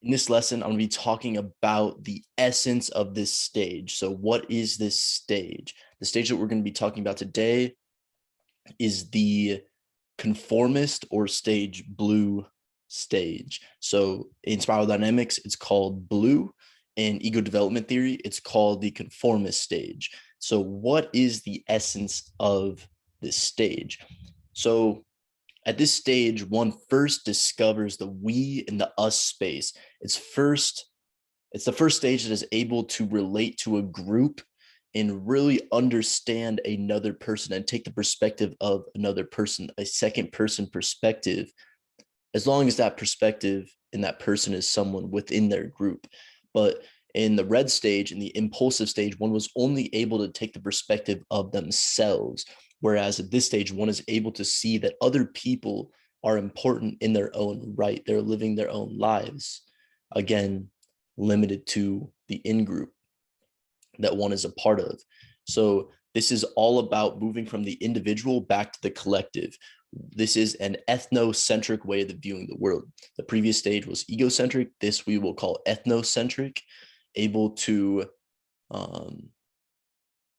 In this lesson, I'm going to be talking about the essence of this stage. So what is this stage? The stage that we're going to be talking about today is the conformist or stage blue stage. So in spiral dynamics, it's called blue. In ego development theory, it's called the conformist stage. So what is the essence of this stage? So at this stage, one first discovers the we and the us space. It's the first stage that is able to relate to a group and really understand another person and take the perspective of another person, a second person perspective, as long as that perspective and that person is someone within their group. But in the red stage, in the impulsive stage, one was only able to take the perspective of themselves. Whereas at this stage, one is able to see that other people are important in their own right. They're living their own lives. Again, limited to the in-group that one is a part of. So this is all about moving from the individual back to the collective. This is an ethnocentric way of viewing the world. The previous stage was egocentric. This we will call ethnocentric, able to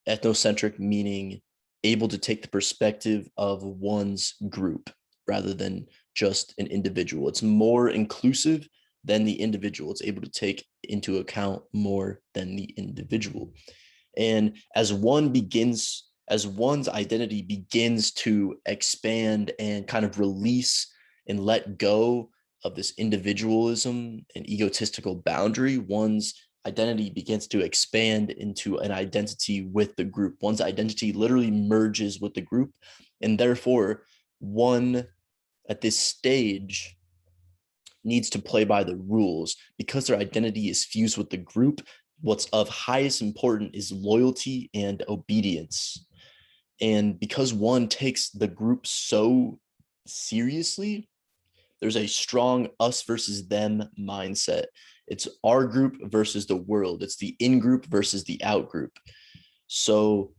ethnocentric meaning able to take the perspective of one's group rather than just an individual. It's more inclusive than the individual. It's able to take into account more than the individual. And as one's identity begins to expand and kind of release and let go of this individualism and egotistical boundary, one's identity begins to expand into an identity with the group. One's identity literally merges with the group, and therefore one at this stage needs to play by the rules. Because their identity is fused with the group, what's of highest importance is loyalty and obedience. And because one takes the group so seriously, there's a strong us versus them mindset. It's our group versus the world. It's the in-group versus the out-group. So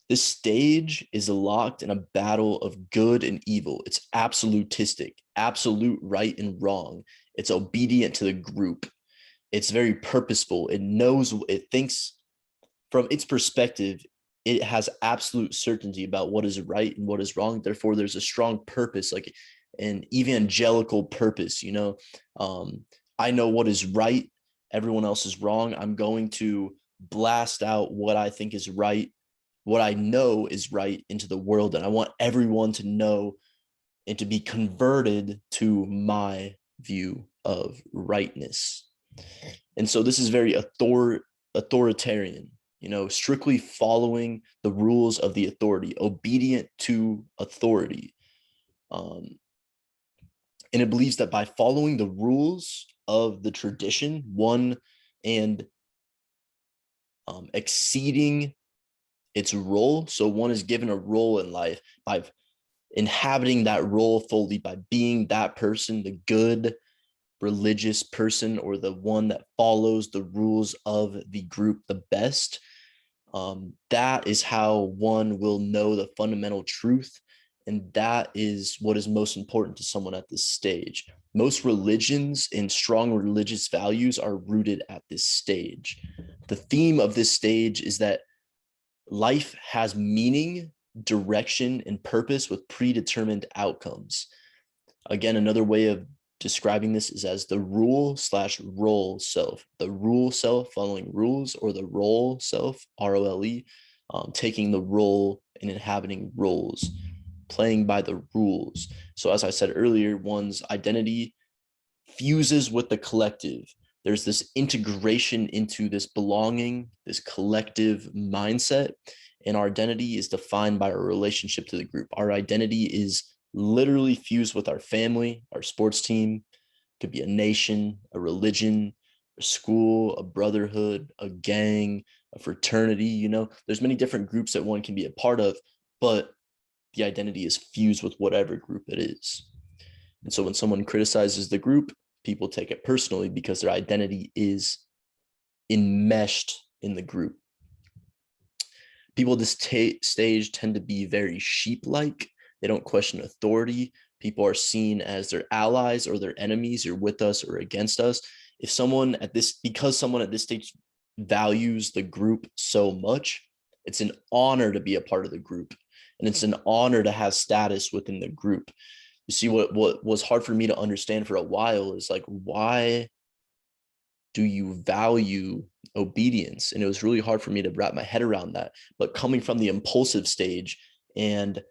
this stage is locked in a battle of good and evil. It's absolutistic, absolute right and wrong. It's obedient to the group. It's very purposeful. It thinks from its perspective, it has absolute certainty about what is right and what is wrong. Therefore, there's a strong purpose, like an evangelical purpose. I know what is right. Everyone else is wrong. I'm going to blast out what I think is right, what I know is right into the world. And I want everyone to know and to be converted to my view of rightness. And so this is very authoritarian, strictly following the rules of the authority, obedient to authority. And it believes that by following the rules of the tradition, and exceeding its role. So one is given a role in life by inhabiting that role fully, by being that person, the good religious person, or the one that follows the rules of the group the best. That is how one will know the fundamental truth. And that is what is most important to someone at this stage. Most religions and strong religious values are rooted at this stage. The theme of this stage is that life has meaning, direction, and purpose with predetermined outcomes. Again, another way of describing this is as the rule/role self. The rule self following rules, or the role self, ROLE, taking the role and inhabiting roles, playing by the rules. So as I said earlier, one's identity fuses with the collective. There's this integration into this belonging, this collective mindset, and our identity is defined by our relationship to the group. Our identity is literally fused with our family, our sports team, could be a nation, a religion, a school, a brotherhood, a gang, a fraternity. There's many different groups that one can be a part of, but the identity is fused with whatever group it is. And so when someone criticizes the group, people take it personally because their identity is enmeshed in the group. People at this stage tend to be very sheep-like. They don't question authority. People are seen as their allies or their enemies, or with us or against us. If someone at this, because someone at this stage values the group so much, it's an honor to be a part of the group, and it's an honor to have status within the group. You see, what was hard for me to understand for a while is like, why do you value obedience? And it was really hard for me to wrap my head around that. But coming from the impulsive stage, and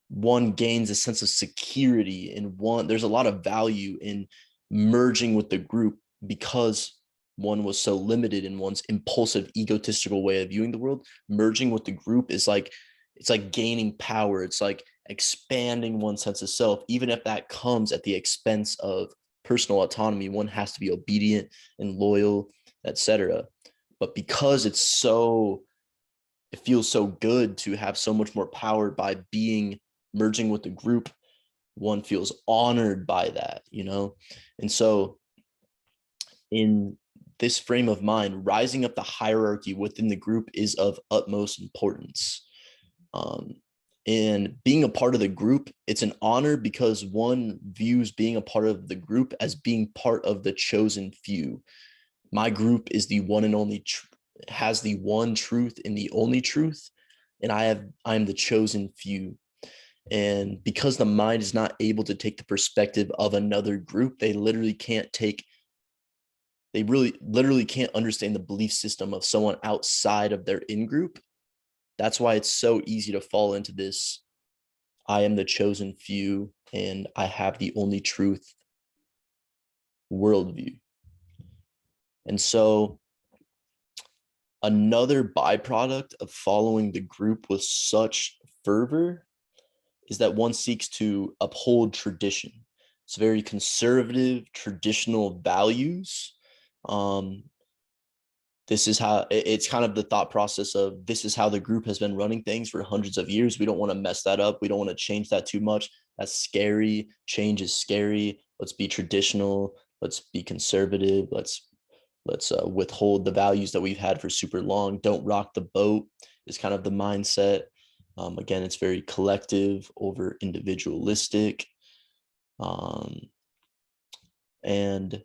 one gains a sense of security, and there's a lot of value in merging with the group, because one was so limited in one's impulsive, egotistical way of viewing the world. Merging with the group is like, it's like gaining power. It's like expanding one's sense of self, even if that comes at the expense of personal autonomy. One has to be obedient and loyal, etc. But because it feels so good to have so much more power by merging with the group, one feels honored by that, And so in this frame of mind, rising up the hierarchy within the group is of utmost importance. And being a part of the group, it's an honor because one views being a part of the group as being part of the chosen few. My group is the one and only, has the one truth and the only truth, and I'm the chosen few. And because the mind is not able to take the perspective of another group, they literally can't understand the belief system of someone outside of their in-group. That's why it's so easy to fall into this, I am the chosen few and I have the only truth worldview. And so another byproduct of following the group with such fervor is that one seeks to uphold tradition. It's very conservative, traditional values. This is how, it's kind of the thought process of, this is how the group has been running things for hundreds of years. We don't want to mess that up. We don't want to change that too much. That's scary. Change is scary. Let's be traditional. Let's be conservative. Let's withhold the values that we've had for super long. Don't rock the boat is kind of the mindset. Again, it's very collective over individualistic. And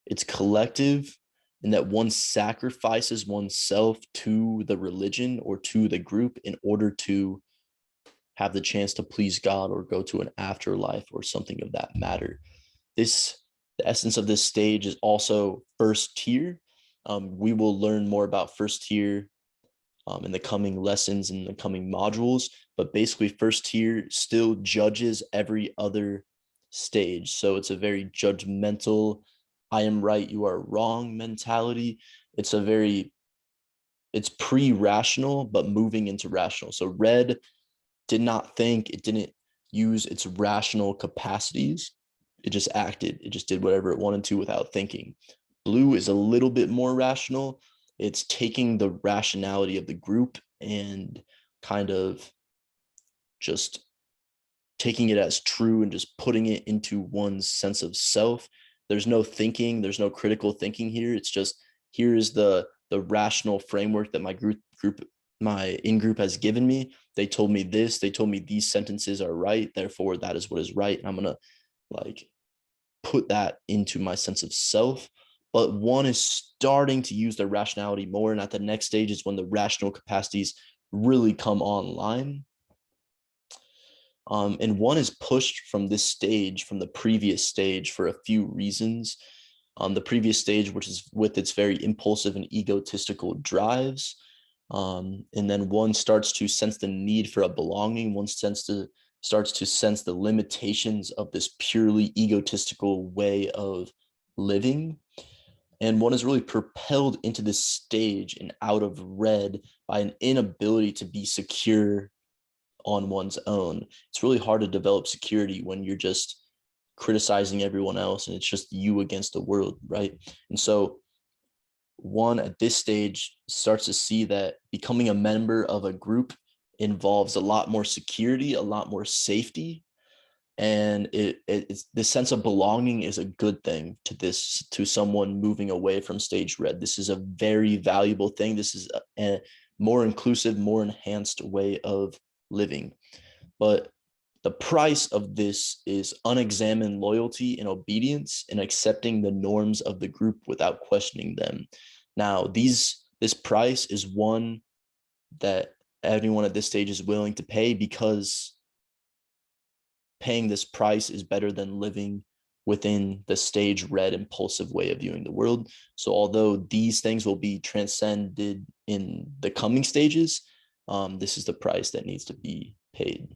it's collective in that one sacrifices oneself to the religion or to the group in order to have the chance to please God or go to an afterlife or something of that matter. The essence of this stage is also first tier. We will learn more about first tier in the coming lessons, in the coming modules, but basically first tier still judges every other stage. So it's a very judgmental, I am right, you are wrong mentality. It's pre-rational, but moving into rational. So red did not think, it didn't use its rational capacities. It just acted. It just did whatever it wanted to without thinking. Blue is a little bit more rational. It's taking the rationality of the group and kind of just taking it as true and just putting it into one's sense of self. There's no thinking. There's no critical thinking here. It's just, here is the rational framework that my in-group has given me. They told me this. They told me these sentences are right. Therefore, that is what is right. And I'm going to put that into my sense of self. But one is starting to use their rationality more. And at the next stage is when the rational capacities really come online. And one is pushed from this stage, from the previous stage, for a few reasons. The previous stage, which is with its very impulsive and egotistical drives. And then one starts to sense the need for a belonging. One starts to sense the limitations of this purely egotistical way of living. And one is really propelled into this stage and out of red by an inability to be secure on one's own. It's really hard to develop security when you're just criticizing everyone else and it's just you against the world, right? And so one at this stage starts to see that becoming a member of a group involves a lot more security, a lot more safety. And it's this sense of belonging is a good thing to someone moving away from stage red. This is a very valuable thing. This is a more inclusive, more enhanced way of living. But The price of this is unexamined loyalty and obedience and accepting the norms of the group without questioning them. Now, this price is one that everyone at this stage is willing to pay, because paying this price is better than living within the stage red impulsive way of viewing the world. So although these things will be transcended in the coming stages, this is the price that needs to be paid.